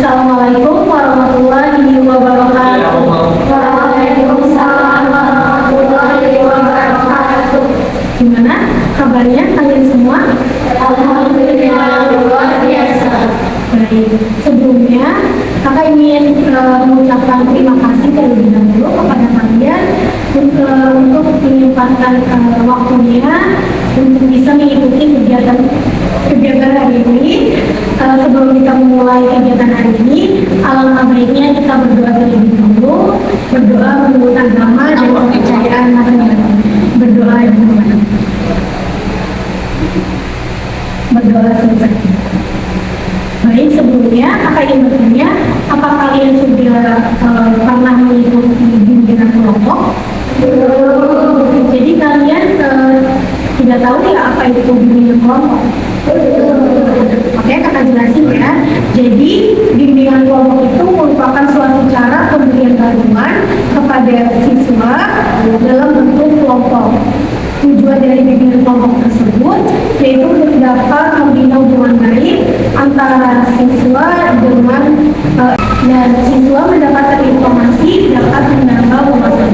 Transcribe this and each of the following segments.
Assalamualaikum warahmatullahi wabarakatuh. Waalaikumsalam warahmatullahi wabarakatuh. Gimana kabarnya kalian semua? Alhamdulillah luar biasa. Baik, sebelumnya kakak ingin mengucapkan terima kasih terlebih dahulu kepada kalian untuk menyempatkan waktunya untuk bisa mengikuti kegiatan hari ini. Sebelum kita memulai kegiatan hari ini, alangkah baiknya kita berdoa terlebih dahulu, berdoa menurut agama dan kepercayaan masing-masing. Berdoa dulu. Berdoa selesai. Baik, sebelumnya kakak ingin bertanya, apa kalian sudah pernah mengikuti bimbingan kelompok? Jadi kalian tidak tahu ya apa itu bimbingan kelompok? Oke, kakak jelasin ya. Jadi bimbingan kelompok itu merupakan suatu cara pemberian bantuan kepada siswa dalam bentuk kelompok. Tujuan dari bimbingan kelompok tersebut yaitu dapat membina hubungan baik antara siswa dengan dan siswa mendapatkan informasi dapat menambah wawasan.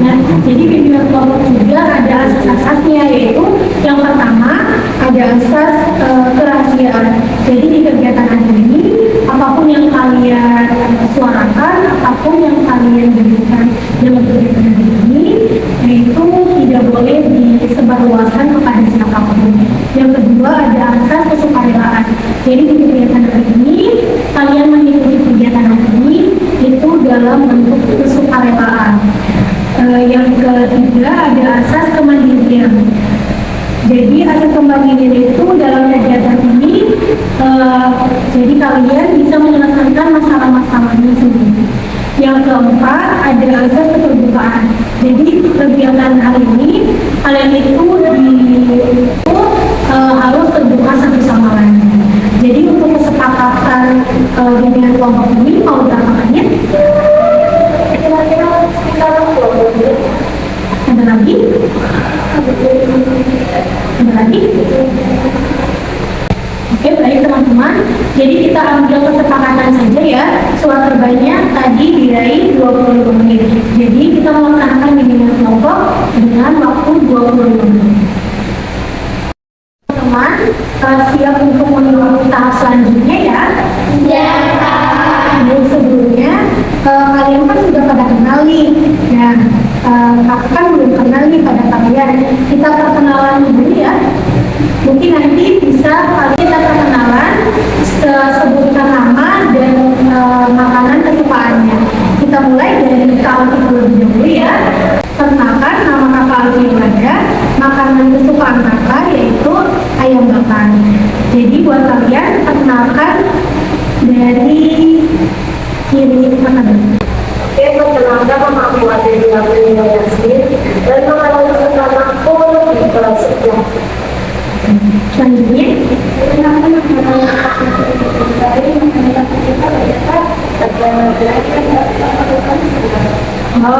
Nah, jadi bimbingan kelompok juga ada asas-asasnya, yaitu yang pertama ada asas kerahasiaan. Jadi di kegiatan hari ini apapun yang kalian suarakan, apapun yang kalian berikan dalam kegiatan hari ini itu tidak boleh disebarluaskan kepada siapapun. Yang kedua ada asas kesukarelaan. Jadi di kegiatan hari ini kalian mengikuti kegiatan hari ini itu dalam bentuk kesukarelaan. Yang ketiga ada asas kemandirian. Jadi asas kemandirian itu dalam kegiatan ini jadi kalian bisa menyelesaikan masalah-masalahnya sendiri. Yang keempat ada asas keterbukaan. Jadi kegiatan hari ini kalian itu harus terbuka satu sama lain. Jadi untuk kesepakatan bimbingan kelompok ini mau berapa banyak? Kira-kira sekitar 20. Ada lagi? Ada lagi? Oke, baik teman-teman. Jadi kita ambil kesepakatan saja ya. Suara terbanyak tadi diraih 25 menit. Jadi kita melaksanakan bimbingan kelompok dengan waktu 25 menit. Teman, siap untuk mengikuti tahap selanjutnya ya? Siap. Dan sebelumnya kalian kan sudah pada kenal nih. Nah, kakak kan belum kenal nih pada kalian. Kita perkenalan dulu ya. Mungkin nanti bisa kita perkenalan, sebutkan nama dan makanan kesukaannya. Kita mulai dari Kak Alfi terlebih dahulu ya. Perkenalkan, nama Kakak Alfi ada, makanan kesukaan kakak yaitu ayam bakar. Jadi buat kalian perkenalkan dari kiri kanan. Oke, perkenalkan nama aku Adelia Yasmin dan makanan kesukaan aku sebelah. Selanjutnya,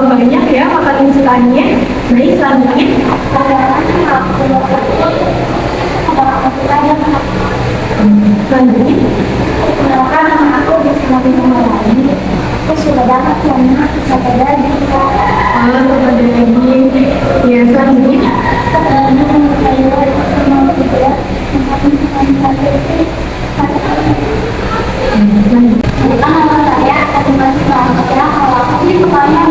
banyak ya makanan kesukaannya. Baik, selanjutnya Kenalkan nama aku Bisma Binumawani. Aku sudah dapat sama sepeda di ya, selanjutnya nama saya Fatimah Sumarya. Kalau aku di kepala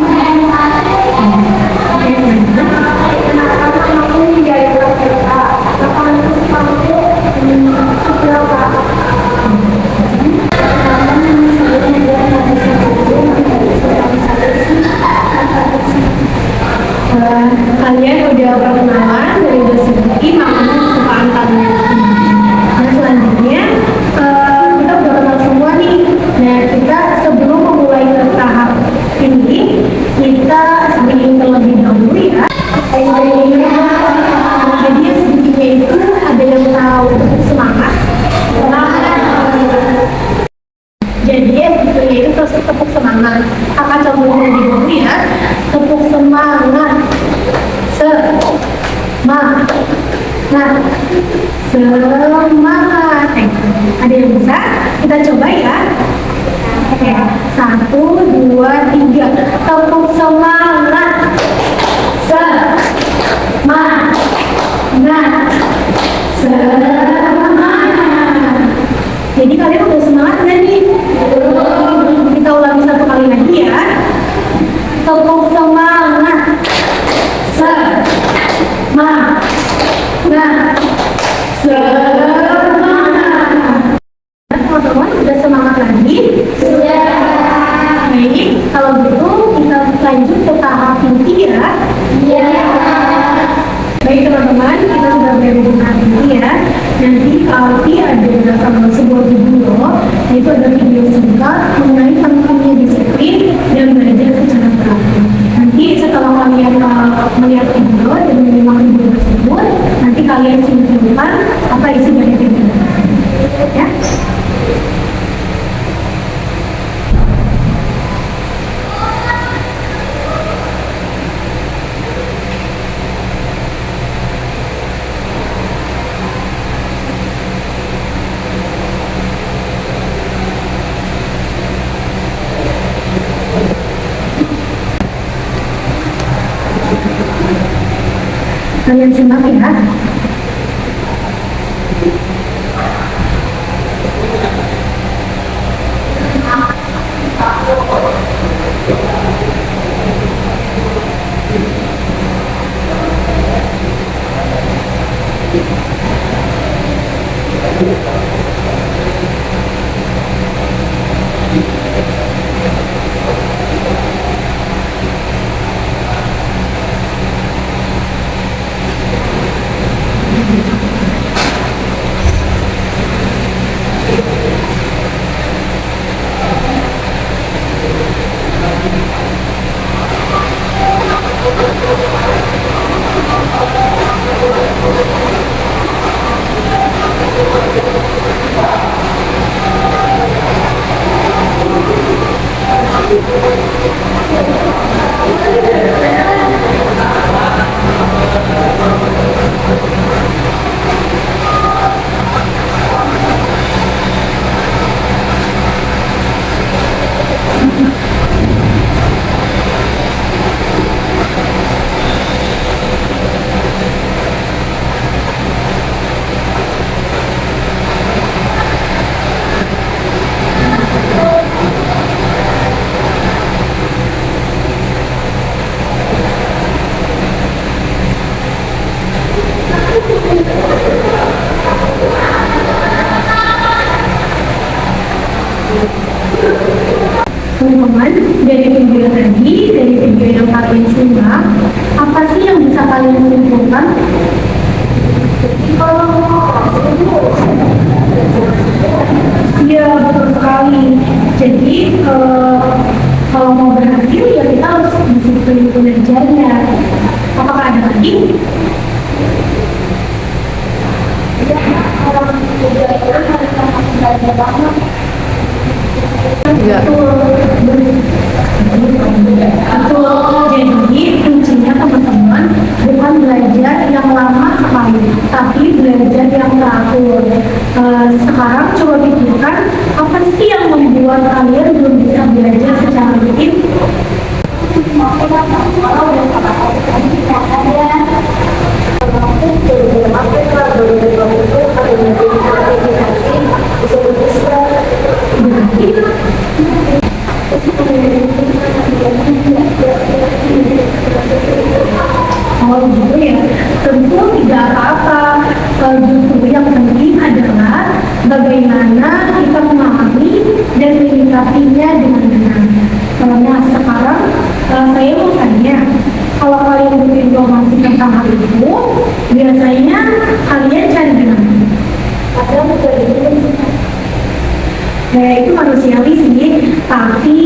kalian udah perkenalan dari segi makanan kesukaan kalian. Nah, selanjutnya kita udah kenal semua nih. Nah, kita sebelum memulai ke tahap ini, kita screening terlebih dahulu ya. Jadi screeningnya itu ada yang tahu semangat. Jadi screeningnya itu terus tepuk semangat. Akan contohnya di dulu ya. Tepuk semangat. Semangat. Ada yang bisa? Kita coba ya. Oke, 1, 2, 3. Tepuk semangat. Semangat. Semangat. Jadi kalian udah semangat nggak nih? Kita ulangi 1 kali lagi ya. Tepuk semangat. Semangat. Semangat. Teman-teman udah semangat lagi? Sudah. Baik, kalau gitu kita lanjut ke tahap inti ya. Iya. Baik teman-teman, kita sudah berhubung nanti ya. Nanti Alfi ada sebuah video, yaitu ada video singkat mengenai pentingnya disiplin dan belajar secara teratur. Nanti setelah kalian melihat video dan menyimak video tersebut, nanti kalian simpulkan apa isi dari video ya. Kalian simak ya. Teman-teman, dari video tadi, dari video yang kalian simak, apa sih yang bisa kalian simpulkan? Iya, betul sekali. Jadi, kalau mau berhasil, ya kita harus disiplin belajarnya. Apakah ada lagi? Betul. Jadi kuncinya teman-teman bukan belajar yang lama sekali, tapi belajar yang teratur. Sekarang coba pikirkan apa sih yang membuat kalian belum bisa belajar secara rutin? Oh gitu ya, tentu tidak apa-apa. Justru yang penting adalah bagaimana kita memahami dan menyikapinya dengan benar. Nah sekarang saya mau tanya, kalau kalian butuh informasi tentang hal itu, biasanya kalian cari di mana? Ada mencari Nah itu manusiawi sih, tapi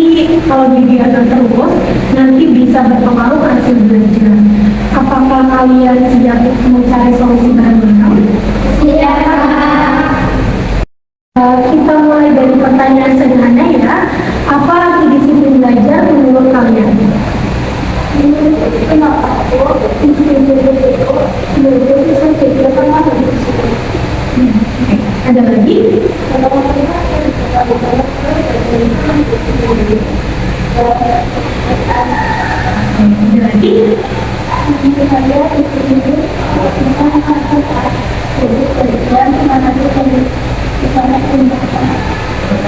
kalau dibiarkan terus nanti bisa berpengaruh ke hasil belajar. Apakah kalian siap mencari solusi bareng-bareng? Siap. Kita mulai dari pertanyaan sederhana ya. Apa arti disiplin belajar menurut kalian? Kenapa? Disiplin belajar itu menurut saya tidak pernah disiplin. Ada lagi?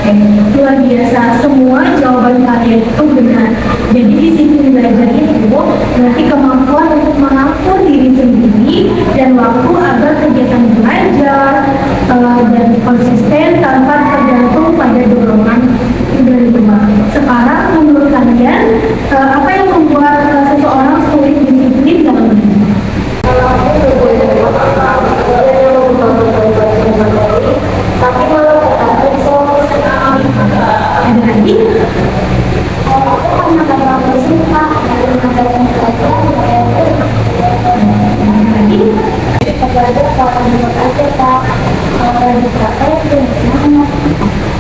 Jadi, luar biasa, semua jawaban kalian itu benar. Jadi disiplin belajar itu berarti kemampuan untuk mengatur diri sendiri dan waktu agar kegiatan belajar dan konsisten tanpa tergantung pada dorongan dari luar. Sekarang menurut kalian apa yang membuat seseorang sulit disiplin dalam belajar? Tapi malah terkadang Ada lagi?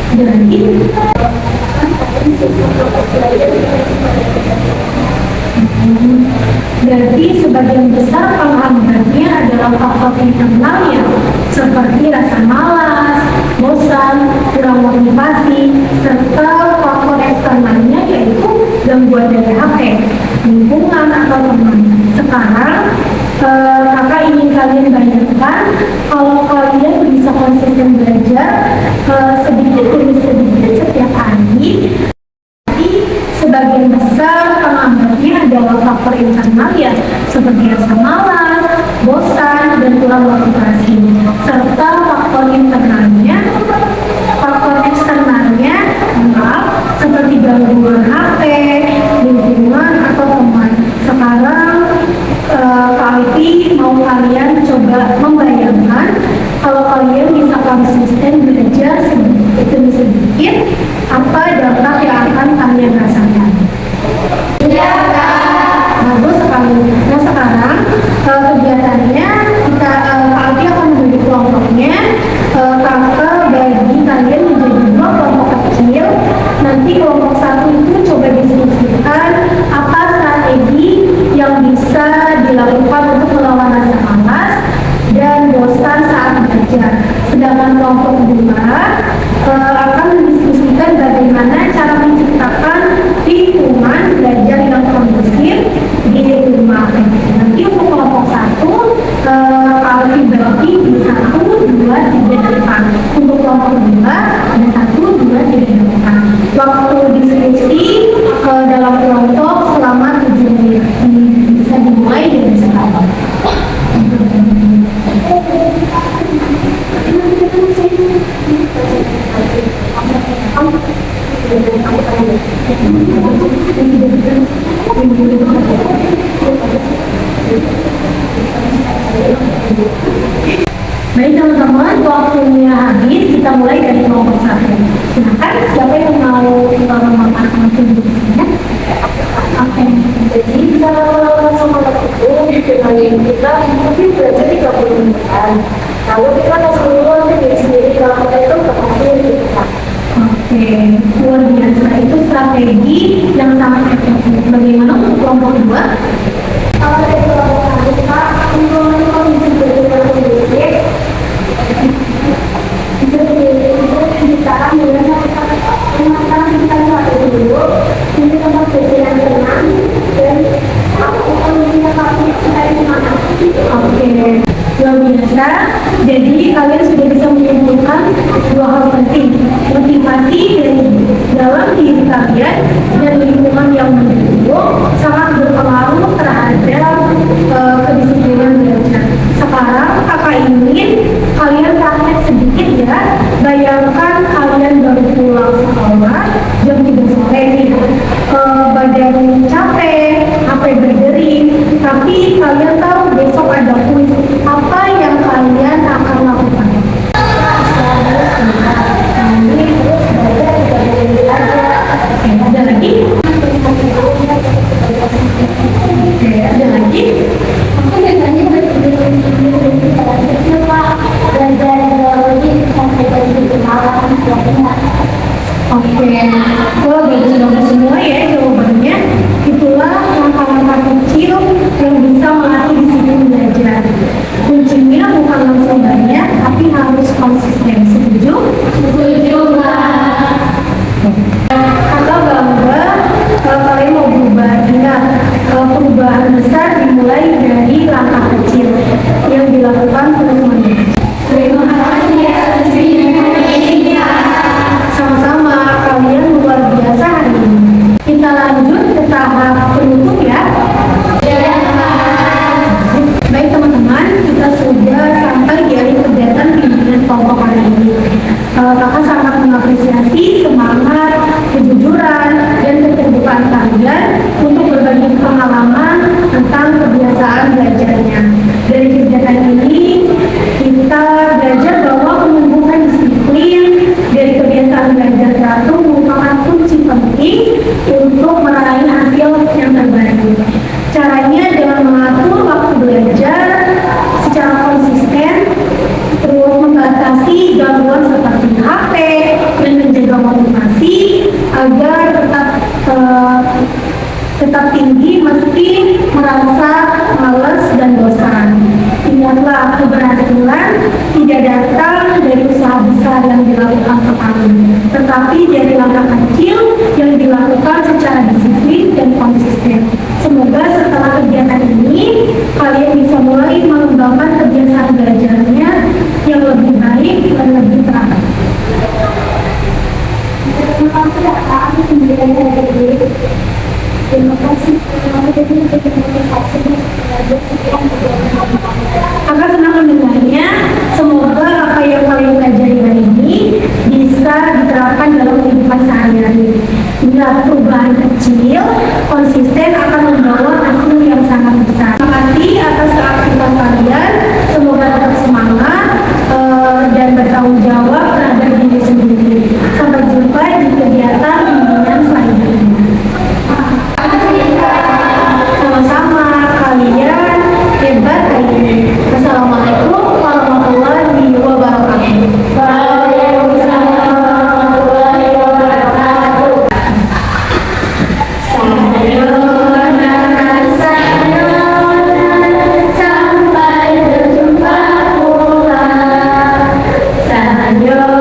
Ada lagi? Berarti sebagian besar penghambatnya adalah faktor internal ya, seperti rasa malas, bosan, kurang motivasi, serta faktor eksternalnya yaitu gangguan dari HP, lingkungan atau teman. Sekarang kakak ingin kalian bayangkan kalau kalian bisa konsisten belajar sedikit demi sedikit setiap hari. Sebagian besar penghambatnya adalah faktor internal ya, seperti rasa malas, bosan, dan kurang motivasi. Serta faktor internalnya, faktor eksternalnya, seperti gangguan HP, lingkungan, atau teman. Sekarang Kak Alfi mau kalian coba membayangkan kalau kalian bisa konsisten belajar sedikit demi sedikit, apa dampak yang akan kalian rasakan? Ya, Kak. Bagus sekali. Nah sekarang kegiatannya kita Kak Alfi akan membagi kelompoknya. Kakak bagi kalian menjadi 2 kelompok kecil. Nanti kelompok 1 itu coba diskusikan apa strategi yang bisa dilakukan untuk melawan rasa malas dan bosan saat belajar. Sedangkan kelompok 2 akan mendiskusikan bagaimana cara menciptakan lingkungan belajar yang kondusif di rumah. Nanti untuk kelompok 1 kalau dibagi di 1, 2, 3 di depan. Untuk kelompok 2 ada 1, 2, 3 di depan. Waktu diskusi dalam kelompok selama 7 menit. Bisa dimulai dari sekarang. Baik teman-teman, waktunya habis, kita mulai dari kelompok 1. Silakan, siapa yang mau memaparkan diskusinya? Oke. Jadi kalau sama itu dikenalin kita mungkin belajar 30 menitan. Lalu kita kasih dulu diri sendiri kalau kita itu berhasil kita. Oke, luar biasa. Itu strategi yang sangat efektif. Bagaimana untuk kelompok 2? Kalau dari kelompok kami, Kak, untuk kondisi belajar kondusif, sekarang mulai kita lihat dulu ini tempat belajar yang tenang dan kondisi kami sekali semangat. Oke, luar biasa. Jadi kalian sudah bisa menyimpulkan 2 hal penting, motivasi dari dalam diri kalian dan lingkungan yang mendukung sangat berpengaruh terhadap kedisiplinan belajar. Sekarang kakak ingin kalian praktek sedikit ya. Bayangkan kalian baru pulang sekolah jam 3 sore nih, badan capek, HP berdering, tapi kalian tahu besok ada kuis. Apa yang kalian akan lakukan? Oke, ada lagi? Oke, ada lagi? Aku biasanya kecil, Pak, belajar biologi sampai jam malam. Oke, wah bagus-bagus semua ya jawabannya. Itulah langkah-langkah kecil yang bisa melatih disiplin belajar. kelompok hari ini. Kakak sangat mengapresiasi semangat, kejujuran, dan keterbukaan kalian untuk berbagi pengalaman tentang kebiasaan belajarnya. Dari kegiatan ini, kita belajar bahwa menumbuhkan disiplin dari kebiasaan belajar teratur merupakan kunci penting untuk meraih hasil yang terbaik. Caranya dengan mengatur waktu belajar secara konsisten, terus membatasi gangguan seperti HP, dan menjaga motivasi agar tetap tinggi meski merasa malas dan bosan. Ingatlah, keberhasilan tidak datang dari usaha besar yang dilakukan sekali, tetapi dari langkah kecil yang dilakukan secara disiplin dan konsisten. Semoga setelah kegiatan ini, kalian bisa mulai mengembangkan kebiasaan belajarnya yang lebih baik dan lebih teratur. Terima kasih Kak, aku sendiri dari terima kasih telah jadi motivasi belajar sekian Kakak senang mendengarnya. Semoga apa yang kalian pelajari hari ini bisa diterapkan dalam kehidupan sehari-hari. Bila perubahan kecil, konsisten akan membawa hasil yang sangat besar. Terima kasih atas keaktifan kalian. Semoga tetap semangat dan bertanggung jawab terhadap diri sendiri. Sampai jumpa di kegiatan bimbingan selanjutnya. Sama-sama, kalian hebat hari ini. Assalamualaikum warahmatullahi wabarakatuh. Waalaikumsalam warahmatullahi wabarakatuh. Sayonara, sayonara, sampai berjumpa pula. Sayonara.